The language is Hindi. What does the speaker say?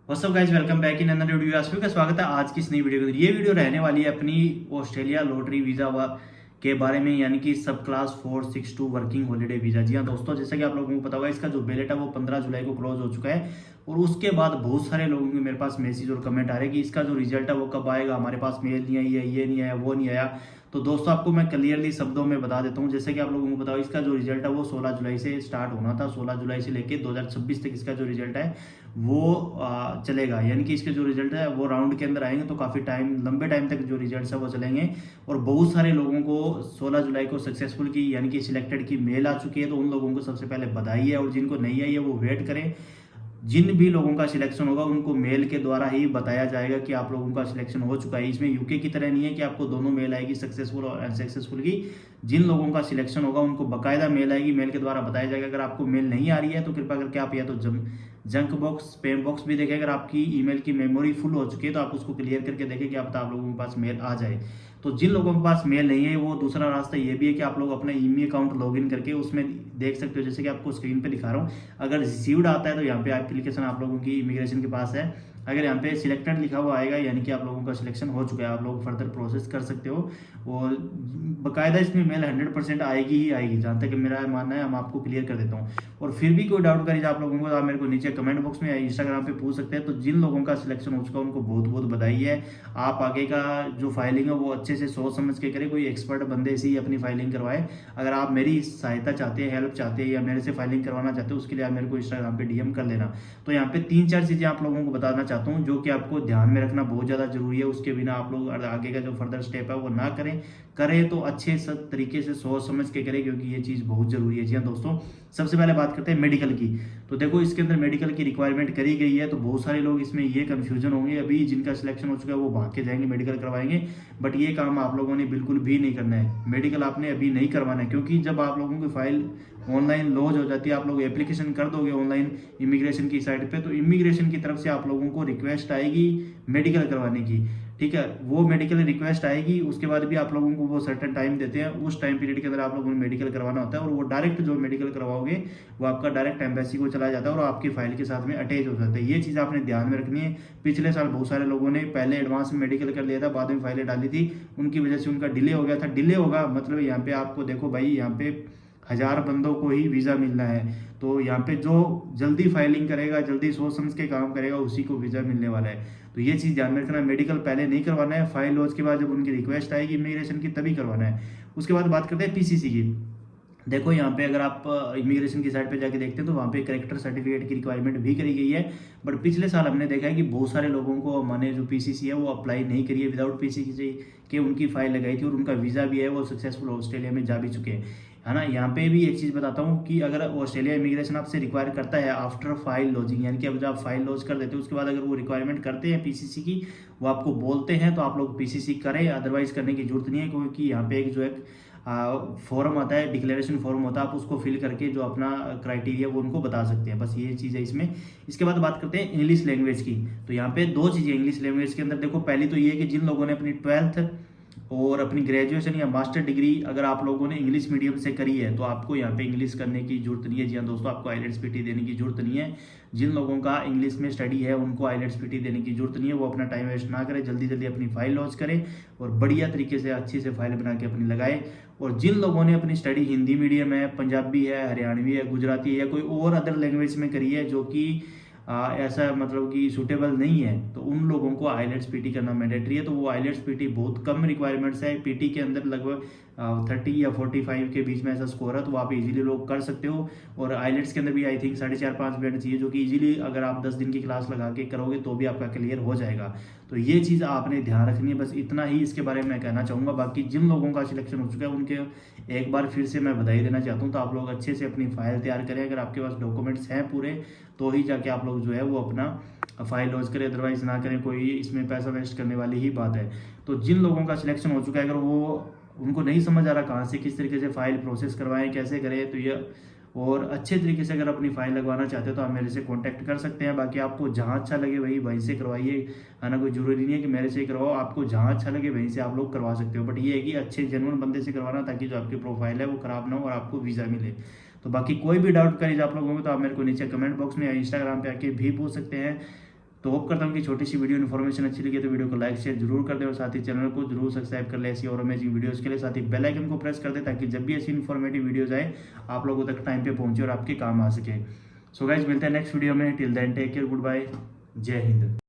WhatsApp guys, welcome back in another video. आप सभी का स्वागत है आज की इस नई वीडियो के अंदर। ये वीडियो रहने वाली है अपनी ऑस्ट्रेलिया लॉटरी वीज़ा के बारे में, यानी कि सब क्लास 462 वर्किंग हॉलीडे वीज़ा। जी हाँ दोस्तों, जैसा कि आप लोगों को पता होगा, इसका जो बैलेट है वो 15 जुलाई को क्लोज हो चुका है। और उसके बाद बहुत सारे लोगों के मेरे पास मैसेज और कमेंट आ रहे हैं कि इसका जो रिजल्ट है वो कब आएगा, हमारे पास मेल नहीं आई है, ये नहीं आया, वो नहीं आया। तो दोस्तों आपको मैं क्लियरली शब्दों में बता देता हूँ, जैसे कि आप लोगों को पता हो, इसका जो रिजल्ट है वो 16 जुलाई से स्टार्ट होना था। 16 जुलाई से लेके 2026 तक इसका जो रिजल्ट है वो चलेगा, यानी कि इसके जो रिजल्ट है वो राउंड के अंदर आएंगे, तो काफ़ी टाइम, लंबे टाइम तक जो रिजल्ट है वो चलेंगे। और बहुत सारे लोगों को 16 जुलाई को सक्सेसफुल की, यानी कि सिलेक्टेड की मेल आ चुकी है, तो उन लोगों को सबसे पहले बधाई है। और जिनको नहीं आई है वो वेट करें। जिन भी लोगों का सिलेक्शन होगा उनको मेल के द्वारा ही बताया जाएगा कि आप लोगों का सिलेक्शन हो चुका है। इसमें यूके की तरह नहीं है कि आपको दोनों मेल आएगी, सक्सेसफुल और अनसक्सेसफुल की। जिन लोगों का सिलेक्शन होगा उनको बकायदा मेल आएगी, मेल के द्वारा बताया जाएगा। अगर आपको मेल नहीं आ रही है तो कृपया करके आप या तो जंक बॉक्स, स्पैम बॉक्स भी देखें। अगर आपकी ईमेल की मेमोरी फुल हो चुकी है तो आप उसको क्लियर करके देखें कि आप लोगों के पास मेल आ जाए। तो जिन लोगों के पास मेल नहीं है, वो दूसरा रास्ता ये भी है कि आप लोग अपना ईमेल अकाउंट लॉगिन करके उसमें देख सकते हो, जैसे कि आपको स्क्रीन पे दिखा रहा हूँ। अगर रिसीव्ड आता है तो यहाँ पे एप्लीकेशन आप लोगों की इमिग्रेशन के पास है। अगर यहाँ पे सिलेक्टेड लिखा हुआ आएगा, यानी कि आप लोगों का सिलेक्शन हो चुका है, आप लोग फर्दर प्रोसेस कर सकते हो। और बकायदा इसमें मेल 100% आएगी ही आएगी, जहाँ तक मेरा मानना है। हम आपको क्लियर कर देता हूँ। और फिर भी कोई डाउट करिए आप लोगों को, तो आप मेरे को नीचे कमेंट बॉक्स में या इंस्टाग्राम पे पूछ सकते हैं। तो जिन लोगों का सिलेक्शन हो चुका है उनको बहुत बहुत बधाई है। आप आगे का जो फाइलिंग है वो अच्छे से सोच समझ के करें, कोई एक्सपर्ट बंदे से ही अपनी फाइलिंग करवाए। अगर आप मेरी सहायता चाहते हैं, हेल्प चाहते हैं, या मेरे से फाइलिंग करवाना चाहते हो, उसके लिए आप मेरे को इंस्टाग्राम पे डीएम कर लेना। तो यहाँ पे 3-4 चीज़ें आप लोगों को बताना चाहता हूँ जो कि आपको ध्यान में रखना बहुत ज़्यादा जरूरी है। उसके बिना आप लोग आगे का जो फर्दर स्टेप है वो ना करें। करें तो अच्छे तरीके से सोच समझ के करें, क्योंकि ये चीज़ बहुत जरूरी है। जी हाँ दोस्तों, सबसे पहले बात करते हैं मेडिकल की। तो देखो, इसके अंदर मेडिकल की रिक्वायरमेंट करी गई है। तो बहुत सारे लोग इसमें ये कंफ्यूजन होंगे, अभी जिनका सिलेक्शन हो चुका है वो भाग के जाएंगे मेडिकल करवाएंगे। बट ये काम आप लोगों ने बिल्कुल भी नहीं करना है। मेडिकल आपने अभी नहीं करवाना है, क्योंकि जब आप लोगों की फाइल ऑनलाइन लॉन्च हो जाती है, आप लोग एप्लीकेशन कर दोगे ऑनलाइन इमिग्रेशन की साइट पे, तो इमिग्रेशन की तरफ से आप लोगों को रिक्वेस्ट आएगी मेडिकल करवाने की। ठीक है, वो मेडिकल रिक्वेस्ट आएगी, उसके बाद भी आप लोगों को वो सर्टेन टाइम देते हैं। उस टाइम पीरियड के अंदर आप लोगों ने मेडिकल करवाना होता है, और वो डायरेक्ट जो मेडिकल करवाओगे वो आपका डायरेक्ट एम्बेसी को चला जाता है और आपकी फाइल के साथ में अटैच हो जाता है। ये चीज़ आपने ध्यान में रखनी है। पिछले साल बहुत सारे लोगों ने पहले एडवांस में मेडिकल कर लिया था, बाद में फाइलें डाली थी, उनकी वजह से उनका डिले हो गया था। डिले होगा मतलब यहाँ पे आपको देखो भाई, यहाँ पे 1000 बंदों को ही वीज़ा मिलना है। तो यहाँ पे जो जल्दी फाइलिंग करेगा, जल्दी सोच समझ के काम करेगा, उसी को वीज़ा मिलने वाला है। तो ये चीज़ ध्यान में रखना, मेडिकल पहले नहीं करवाना है। फाइल लॉन्च के बाद जब उनकी रिक्वेस्ट आएगी इमिग्रेशन की तभी करवाना है। उसके बाद बात करते हैं पीसीसी की। देखो यहाँ पे अगर आप इमिग्रेशन की साइट पे जाके देखते हैं तो वहाँ पे करेक्टर सर्टिफिकेट की रिक्वायरमेंट भी करी गई है। बट पिछले साल हमने देखा है कि बहुत सारे लोगों को मैंने जो पीसीसी है वो अप्लाई नहीं करी है, विदाउट पीसीसी के उनकी फाइल लगाई थी, और उनका वीज़ा भी है वो सक्सेसफुल ऑस्ट्रेलिया में जा भी चुके हैं, है ना। यहाँ पे भी एक चीज़ बताता हूँ कि अगर ऑस्ट्रेलिया इमिग्रेशन आपसे रिक्वायर करता है आफ्टर फाइल लॉजिंग, यानी कि अब जब आप फाइल लॉन्च कर देते हो उसके बाद अगर वो रिक्वायरमेंट करते हैं पीसीसी की, वो आपको बोलते हैं, तो आप लोग पीसीसी करें, अदरवाइज करने की जरूरत नहीं है। क्योंकि यहाँ पे एक जो एक फॉर्म आता है, डिक्लेरेशन फॉर्म होता है, आप उसको फिल करके जो अपना क्राइटेरिया वो उनको बता सकते हैं। बस ये चीज़ है इसमें। इसके बाद बात करते हैं इंग्लिश लैंग्वेज की। तो यहाँ पे दो चीज़ें इंग्लिश लैंग्वेज के अंदर। देखो, पहली तो ये है कि जिन लोगों ने अपनी 12th और अपनी ग्रेजुएशन या मास्टर डिग्री अगर आप लोगों ने इंग्लिश मीडियम से करी है, तो आपको यहाँ पे इंग्लिश करने की जरूरत नहीं है। जी हाँ दोस्तों, आपको आइलेट्स पीटी देने की जरूरत नहीं है। जिन लोगों का इंग्लिश में स्टडी है उनको आइलेट्स पीटी देने की जरूरत नहीं है। वो अपना टाइम वेस्ट ना करें, जल्दी जल्दी अपनी फाइल लॉन्च करें और बढ़िया तरीके से अच्छी से फाइल बना के अपनी लगाए। और जिन लोगों ने अपनी स्टडी हिंदी मीडियम है, पंजाबी है, हरियाणवी है, गुजराती है, या कोई और अदर लैंग्वेज में करी है जो कि ऐसा मतलब कि सूटेबल नहीं है, तो उन लोगों को आइलेट्स पीटी करना मैंडेटरी है। तो वो आइलेट्स पीटी बहुत कम रिक्वायरमेंट्स है। पीटी के अंदर लगभग 30 या 45 के बीच में ऐसा स्कोर है, तो आप इजीली लोग कर सकते हो। और आइलेट्स के अंदर भी आई थिंक 4.5-5 मिनट चाहिए, जो कि इजीली अगर आप 10 दिन की क्लास लगा के करोगे तो भी आपका क्लियर हो जाएगा। तो ये चीज़ आपने ध्यान रखनी है। बस इतना ही इसके बारे में मैं कहना चाहूँगा। बाकी जिन लोगों का सिलेक्शन हो चुका है उनके एक बार फिर से मैं बधाई देना चाहता हूँ। तो आप लोग अच्छे से अपनी फाइल तैयार करें। अगर आपके पास डॉक्यूमेंट्स हैं पूरे, तो ही जाके आप लोग जो है वो अपना फाइल लॉन्च करें, अदरवाइज ना करें। कोई इसमें पैसा वेस्ट करने वाली ही बात है। तो जिन लोगों का सिलेक्शन हो चुका है, अगर वो उनको नहीं समझ आ रहा कहाँ से किस तरीके से फाइल प्रोसेस करवाएं, कैसे करें, तो ये और अच्छे तरीके से अगर अपनी फाइल लगवाना चाहते हो तो आप मेरे से कांटेक्ट कर सकते हैं। बाकी आपको जहाँ अच्छा लगे वहीं से करवाइए, है ना। कोई जरूरी नहीं है कि मेरे से ही करवाओ, आपको जहाँ अच्छा लगे वहीं से आप लोग करवा सकते हो। बट ये है कि अच्छे जेन्युइन बंदे से करवाना, ताकि जो आपकी प्रोफाइल है वो खराब ना हो और आपको वीज़ा मिले। तो बाकी कोई भी डाउट करिए आप लोगों को, तो आप मेरे को नीचे कमेंट बॉक्स में या इंस्टाग्राम पे आके भी पूछ सकते हैं। तो होप करता हूँ कि छोटी सी वीडियो इन्फॉर्मेशन अच्छी लगी तो वीडियो को लाइक शेयर जरूर कर दें और साथ ही चैनल को जरूर सब्सक्राइब कर ले ऐसी और अमेजिंग वीडियोस के लिए। साथ ही बेल आइकन को प्रेस कर दें ताकि जब भी ऐसी इन्फॉर्मेटिव वीडियोस आए आप लोगों तक टाइम पे पहुंचे और आपके काम आ सके। सो गाइज मिलते हैं नेक्स्ट वीडियो में। Till then take care, good bye, जय हिंद।